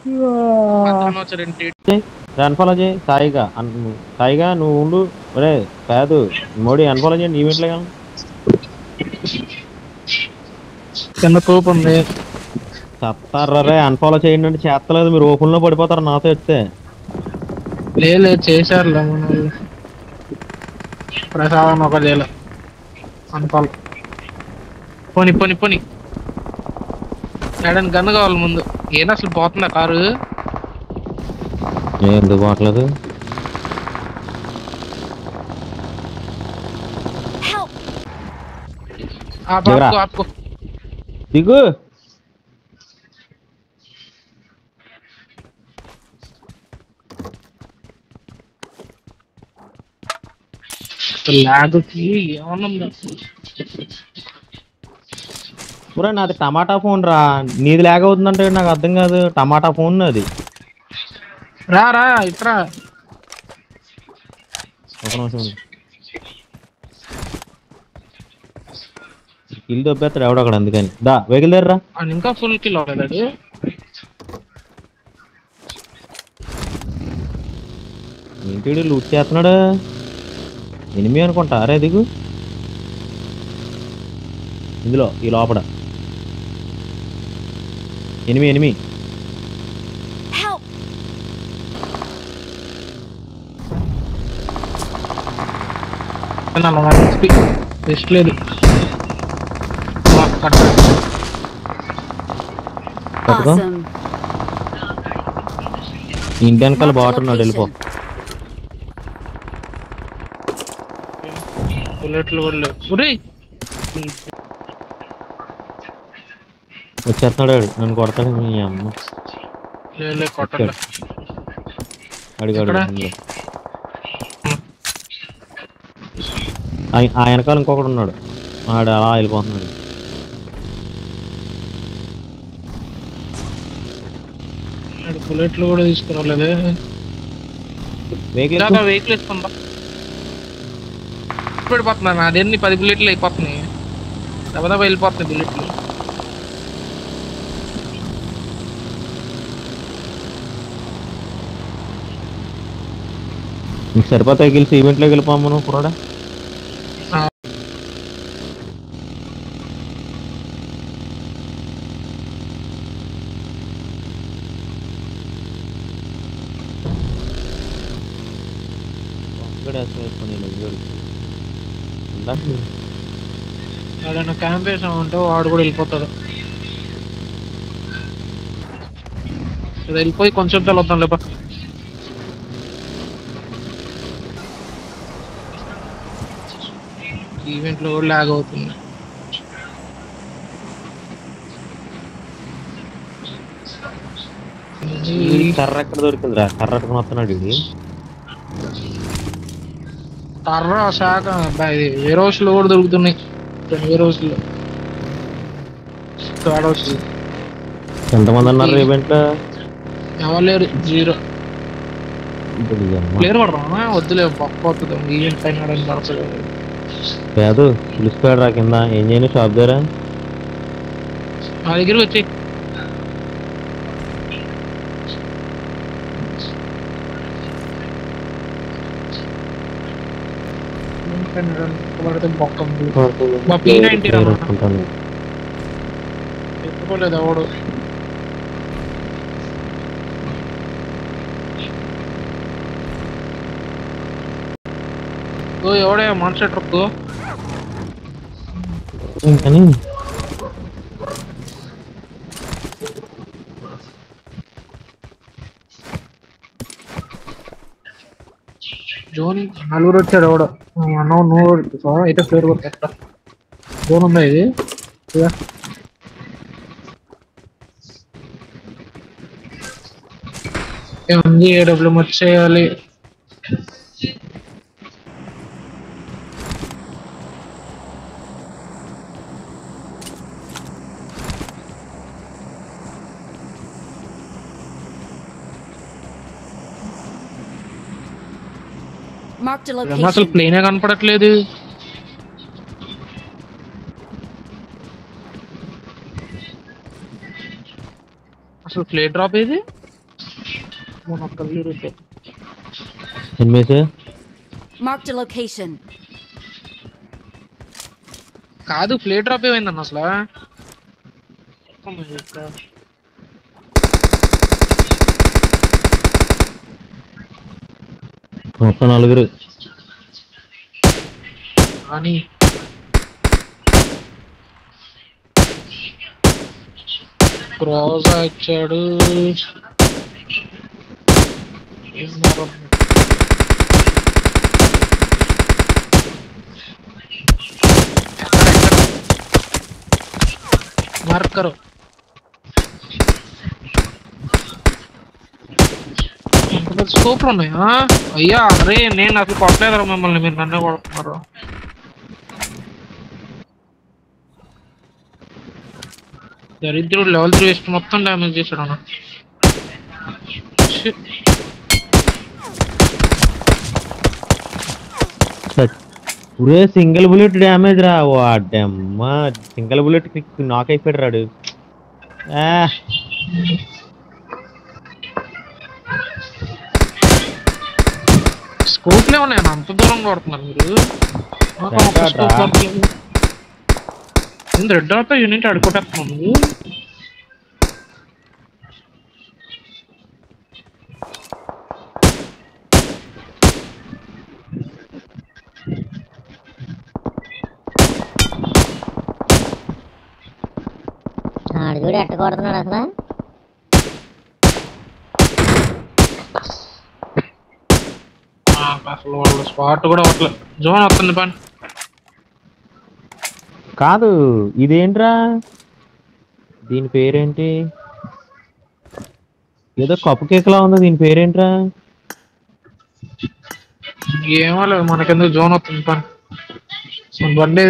మధ్యాహ్నం వచ్చారేంటి? అన్ఫాలో చేయి సాయిగా సాయిగా నువ్వు ఉండు. ఒరే కాదు మోడీ అన్ఫాలో చేయండి ఈవెంట్లో. చిన్న తోపు ఉంది. చెప్తారా అన్ఫాలో చేయండి అంటే చేస్తలేదు. మీరు ఓపెన్ లో పడిపోతారు నాతో చెప్తే. లేదు చేశారులే మన వాళ్ళు. ప్రసాదం ఒక చేయాలి అనుకోవాలి. పోని పోని పోని ఏడని గన్ను కావాలి ముందు. ఏనా అసలు పోతుందా కారు? ఎందుకు పోవట్లేదు? ఆపుకో. దిగు. లాగుకి ఏమన్నా ఊరే నాది టమాటా ఫోన్ రా. నీది లాగ్ అవుతుందంటే నాకు అర్థం కాదు. టమాటా ఫోన్ అది. రా ఇట్రా. ఒక నిమిషం కిల్ దొబ్బేస్తాడు ఎవడో అక్కడ. అందుకని దా వెహికల్ దగ్గర రా. ఇంకా ఫుల్ కిల్ అవ్వలేదు. ఏంటి లూట్ చేస్తున్నాడు? ఎనిమి అనుకుంటా. అరే దిగు ఇందులో ఈ లోపల ఎనిమి. రెస్ట్ లేదు. ఇంటి వెనకాల బాగుంటున్నాడు. వెళ్ళిపో. బుల్లెట్లు కూడా లేవు. వచ్చేస్తున్నాడు నన్ను కొడతాడు. మీ అమ్మ కొట్టలే. అడిగాడు. ఆ వెనకాల ఇంకొకడు ఉన్నాడు. ఆడు అలా వెళ్ళిపోతున్నాడు. బుల్లెట్లు కూడా తీసుకురాలేదే. వెహికల్ వేసుకుంటా పడిపోతున్నా. అదేన్ని 10 బుల్లెట్లు అయిపోతున్నాయి. దెబ్బ వెళ్ళిపోతున్నాయి బుల్లెట్లు. సరిపోతాయి గెలిచి ఈవెంట్లోకి వెళ్ళిపోమ్మను కూడా. క్యాంప్ వేసామంటే వాడు కూడా వెళ్ళిపోతాడు. వెళ్ళిపోయి కొంచెం వద్దాం లేప. ఈవెంట్ లో కూడా లాగ్ అవుతుంది. కర్ర ఎక్కడ దొరికిందిరా? కర్ర ఎట్టుకుని వస్తున్నాడు ఇది. కర్ర శాఖ ఇది ఏ రోజులో కూడా దొరుకుతున్నాయి. ఏ రోజుల్లో ఎంతమంది అన్నారు ఈవెంట్ లో? ఎవరు లేరు. 0 ప్లేయర్ పడరా? వద్దులే పక్క ఈవెంట్ పైన కాదు పిలిచిపోయాడు రా కింద. ఏం చేయను షాప్ దగ్గర నా దగ్గరికి వచ్చి ఎత్తుకోలేదు ఎవడు. ఎవడే మనిషి ట్రక్ కానీ జోన్ నలుగురు వచ్చాడు ఎవడో. నువ్వు అయితే ఫ్లేర్ కొట్టేస్తా. జోన్ ఉందా ఇది? ఏముంది? AW వచ్చేయాలి. అసలు ప్లేనే కనపడట్లేదు. అసలు ప్లే డ్రాప్ ఏది? మన ఒక్క వీరు ఎనిమిస్ Marked a location. కాదు ప్లేట్ డ్రాప్ ఏమైందన్న అసలు మొత్తం నలుగురు అని క్రాస్ ఇచ్చాడు మార్కరు స్కోప్లు ఉన్నాయా అయ్యా అరే నేను అసలు కొట్టలేదురా మిమ్మల్ని మీరు నన్నే కొడుతున్నారు దరిద్రుడు లెవెల్ 3 వేస్ట్ మొత్తం డ్యామేజ్ చేశాడు అన్న ఒరే సింగిల్ బుల్లెట్ డ్యామేజ్ రా వాడమ్మా సింగిల్ బుల్లెట్ నాక్ అయిపోయాడు రాడు స్కోప్లే ఉన్నాయా అంత దూరం కొడుతున్నారు మీరు రెడ్ డాట్ యూనిట్ అడుకోటేస్తున్నావు నువ్వు చూడు ఎట్ట కొడుతున్నాడు అసలు అసలు వాళ్ళు స్పాట్ కూడా అట్లా జోన్ వస్తుంది పని కాదు ఇదేంట్రా దీని పేరేంటి ఏదో కప్పు కేక్ లా ఉంది దీని పేరేంట్రా ఏమో లేదు మనకెందుకు జోన్ వస్తుంది పని బండి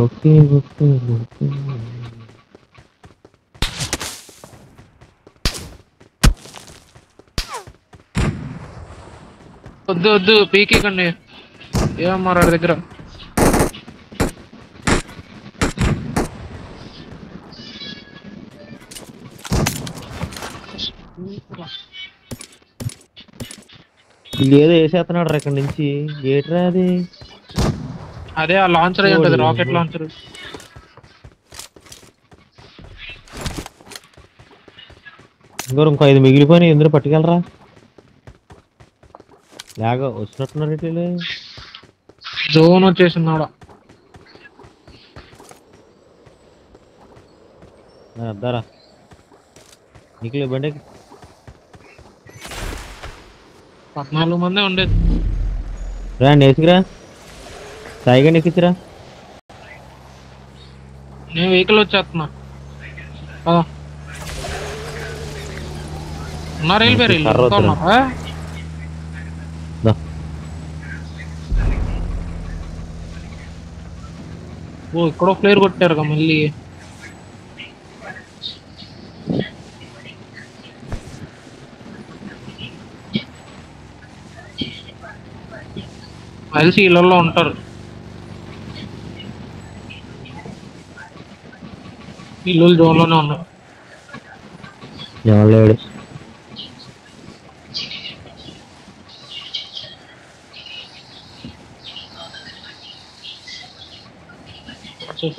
ఓకే ఓకే ఓకే వద్దు వద్దు పీకి కండి ఏమన్నారు వాడి దగ్గర ఇది ఏదో వేసేస్తున్నాడు ఇక్కడ నుంచి ఏట్రా అది అదే ఆ లాంచర్ అయి ఉంటుంది రాకెట్ లాంచర్ ఇంకో 5 మిగిలిపోయినాయి ఎందుకు పట్టుకెళ్ళరా లాగా వచ్చినట్టున్నారు ఇట్లే జోన్ వచ్చేసింది ఆడ అద్దారా నీకు బండి 14 మందే ఉండేది రా నేసికిరా సాయిగా నెక్కించిరా నేను వెహికల్ వచ్చేస్తున్నా ఉన్నారు వెళ్ళిపోయారు ఓ ఇక్కడో ప్లేయర్ కొట్టారు మళ్ళీ కలిసి ఇళ్ళల్లో ఉంటారు ఇల్లు జోన్లోనే ఉన్నారు ఎవరు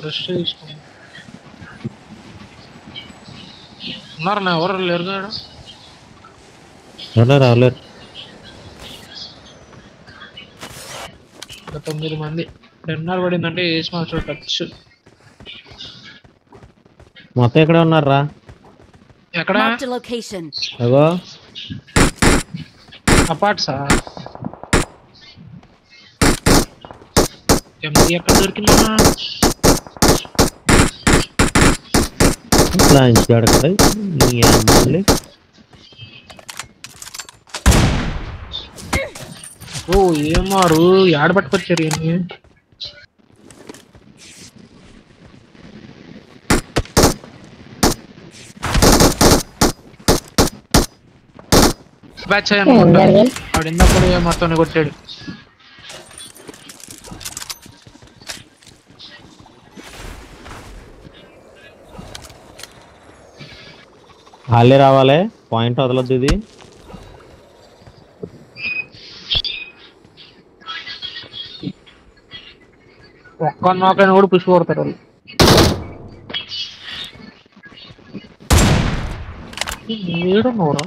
ఫ్రెష్ తీసుకున్నాను ఉన్నారు నా ఎవరు లేరు రాలేరు 9 మంది 10 పడిందంటే ఏసి మాస్టర్ టచ్ మొత్తం ఎక్కడ ఉన్నారా ఎక్కడ Marked a location. అగో అపార్ట్సా ఎక్కడ దొరికిందా లాంచాడు కదా నీ అమ్మలే ఓ ఏమారు యాడ పట్టుకొచ్చారు ఏంటి బ్యాచ్ అనుకుంటా వాడు ఇందప్పుడు మొత్తం కొట్టాడు వాళ్ళే రావాలి, పాయింట్ వదలొద్దు ఇది. ఒక్క నాకైనా కూడా పుష్ కొడతారు వాళ్ళు. ఏడున్నవరా?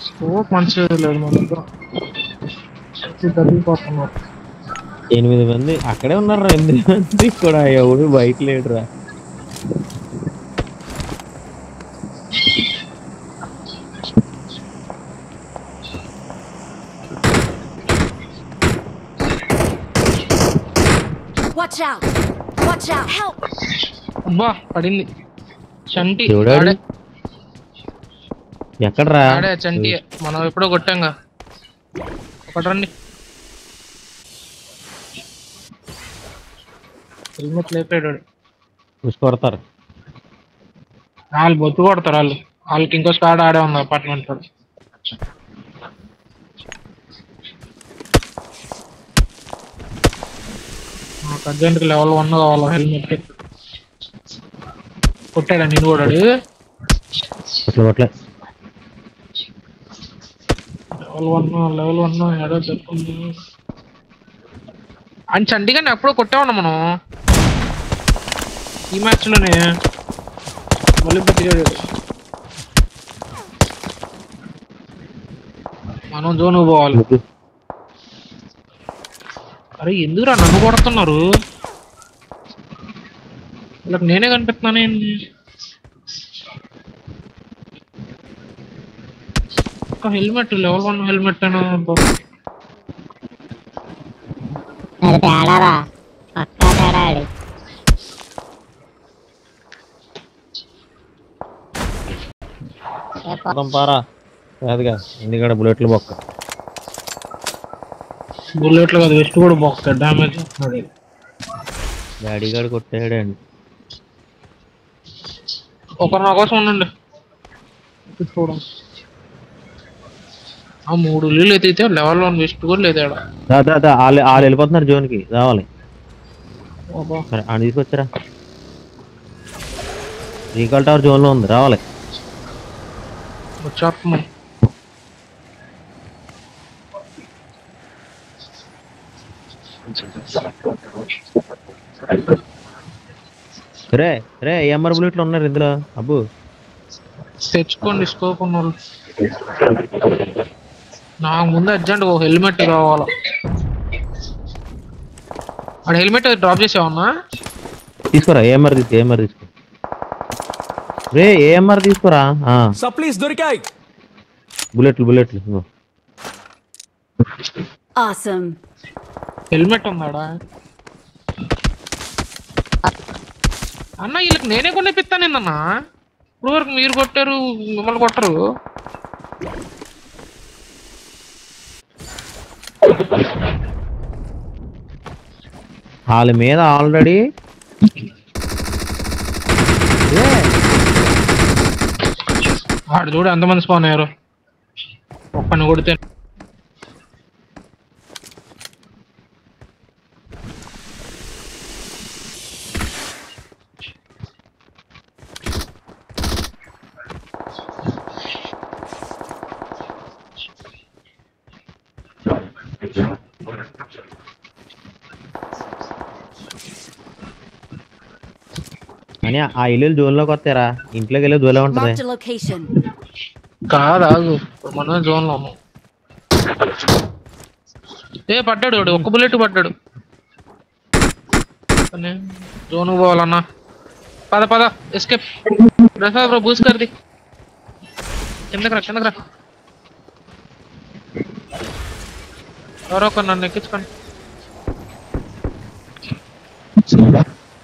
స్కోప్ మంచిగా లేదు మన దగ్గర. తగ్గిపోతున్నారు. 8 మంది అక్కడే ఉన్నారు, 8 మంది కూడా ఎవడు బయట లేడురా. Watch out! Watch out! Help! అబ్బా పడింది. చంటి ఎవడాడు? ఆడే ఎక్కడ్రా? ఆడే చంటి. మనం ఎప్పుడో కొట్టాంగా. ఒకటి రండి. హెల్మెట్ లేపాడు. పుష్ కొడతారు. వాళ్ళు బొత్తు కొడతారు. వాళ్ళకి ఇంకో స్క్వాడ్ ఆడే ఉంది అపార్ట్మెంట్ లో. నాకు అర్జెంట్గా లెవెల్ 1 కావాలి హెల్మెట్. కొట్టాడా నేను కూడా? కొట్లే లెవెల్ 1 ఏదో చెప్తుంది. అని చండీగానే ఎప్పుడో కొట్టామన్నా మనం ఈ మ్యాచ్ లోనే. మళ్ళీ తిరిగాడు. మనం జోన్ పోవాలి. అరే ఎందుకురా నన్ను కొడుతున్నారు? వీళ్ళకి నేనే కనిపిస్తున్నాను ఏంది? ఒక హెల్మెట్ లెవెల్ 1 హెల్మెట్ అయినా అది తేడారా, పక్కా తేడా ఆడి. పారా కాదుగా, ఎందుకంటే బుల్లెట్లు బొక్క. బుల్లెట్లు కాదు, వెస్ట్ కూడా బాక్స్ డ్యామేజ్ వస్తుంది. డాడీ గారు కొట్టాడండి. ఒకరు నా కోసం ఉండండి. చూడండి ఆ 3 ఇల్లు ఎత్తితే లెవెల్ 1 వెస్ట్ కూడా లేదు. వాళ్ళు వెళ్ళిపోతున్నారు జోన్ కి, రావాలి. తీసుకొచ్చారా? రీకాల్ టవర్ జోన్ లో ఉంది, రావాలి. వచ్చేస్తున్నాం. రే రే ఎంఆర్ బుల్లెట్లు ఉన్నారు ఇందులో. అబ్బు తెచ్చుకోండి స్కోప్ ఉన్న వాళ్ళు. నాకు ముందు అర్జెంట్ ఒక హెల్మెట్ కావాలా. వాడు హెల్మెట్ డ్రాప్ చేసావన్నా? తీసుకోరా, ఏఎంఆర్ తీసుకో. రే ఏఎంఆర్ తీసుకోరా. సప్లీస్ దొరికాయి. బుల్లెట్లు Awesome. హెల్మెట్ ఉందాడా అన్న? వీళ్ళకి నేనే కొనిపిస్తాను ఏందన్నా? ఇప్పుడు వరకు మీరు కొట్టారు, మిమ్మల్ని కొట్టరు. వాళ్ళ మీద ఆల్రెడీ వాడు చూడు ఎంతమంది స్పాన్ అయ్యారు. ఒక్కని కొడితే అని ఆ ఇల్లు జోన్ లోకి వస్తారా? ఇంట్లోకి వెళ్ళి జోన్ ఉంటది. Marked a location. కాదు మనం జోన్ లో ఉన్నాం. పడ్డాడు వాడు, ఒక్క బుల్లెట్ పడ్డాడు. జోన్ పోవాలన్నా. పద ఎస్కేప్. ప్రసాద్ బ్రో బూస్ కర్ది. కిందకి రా. ఎవరో ఒక నన్ను ఎక్కించుకోండి.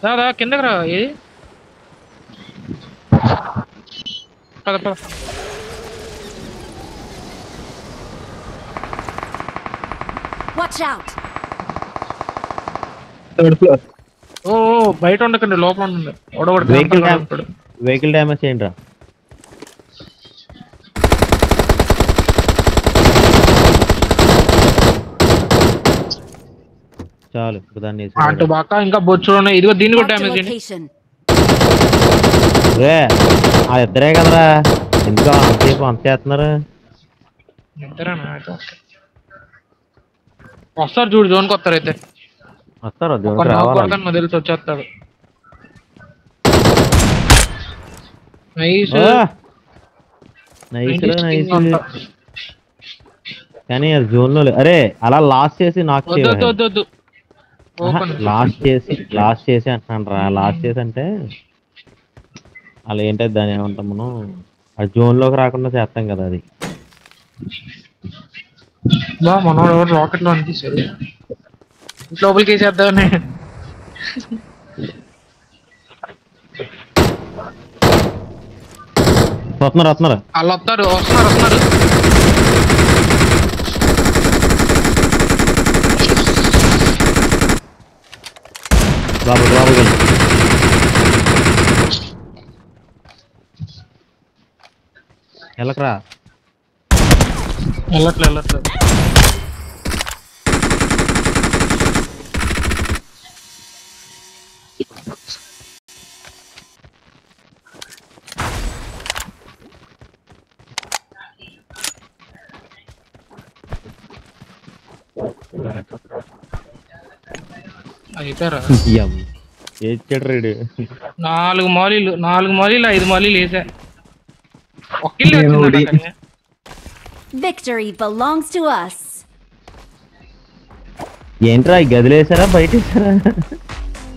దాదా కిందకి రా. ఏది పద. Watch out! 3rd floor. ఓ బయట ఉండకండి, లోపల ఉండండి. ఓడగొడు వెహికల్ డ్యామేజ్ చేయండి రా. చాలు ఇప్పుడు దాన్ని అటు బాక ఇంకా బొచ్చుడు ఉన్నాయి. ఇదిగో దీన్ని కూడా Marked a డ్యామేజ్ చేయండి. location. రే ఆ ఇద్దరే కదరా, ఎందుకు అంతసేపు అంత చేస్తున్నారు? ఇద్దరేనా? అయితే ఓకే. వస్తారు చూడు, జోన్కి వస్తారు అయితే. వస్తారు ఒక రావాలి. నాకు తెలిసి వచ్చేస్తాడు. నైస్ నైస్ కానీ అది జోన్ లో అరే అలా లాస్ట్ చేసి నాకు వద్దు. లాస్ట్ చేసి అంటున్నాను రా. లాస్ట్ చేసి అంటే అలా ఏంటది దాని ఏమంటాం మనం, అది జోన్ లోకి రాకుండా చేస్తాం కదా అది. మనోడు ఎవరు రాకెట్ లో అనిపిస్తుంది, లోపలికి వేసేద్దామని. వస్తున్నారు వాళ్ళు వస్తున్నారు. బాబు వెళ్ళకరా. వెళ్ళట్లేదు. అయిపోయారా? ఏడ్చాడు రేడు. 4 మాలీలు 5 మాలీలు వేసా. ఒక్కిల్లు వచ్చింది. Victory belongs to us. ఏంట్రా ఈ గదిలో వేసారా బయట వేసారా?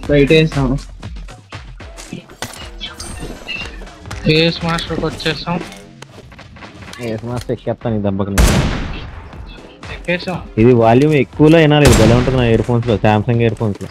బయట వేసాం. ఫేస్ మాస్టర్కి వచ్చేసాం. ఎక్కేస్తాను ఈ దెబ్బకి. ఎక్కేసాం. ఇది వాల్యూమ్ ఎక్కువలో వినాలి, భలే ఉంటుంది నా ఇయర్ ఫోన్స్ లో, సామ్సంగ్ ఇయర్ ఫోన్స్ లో.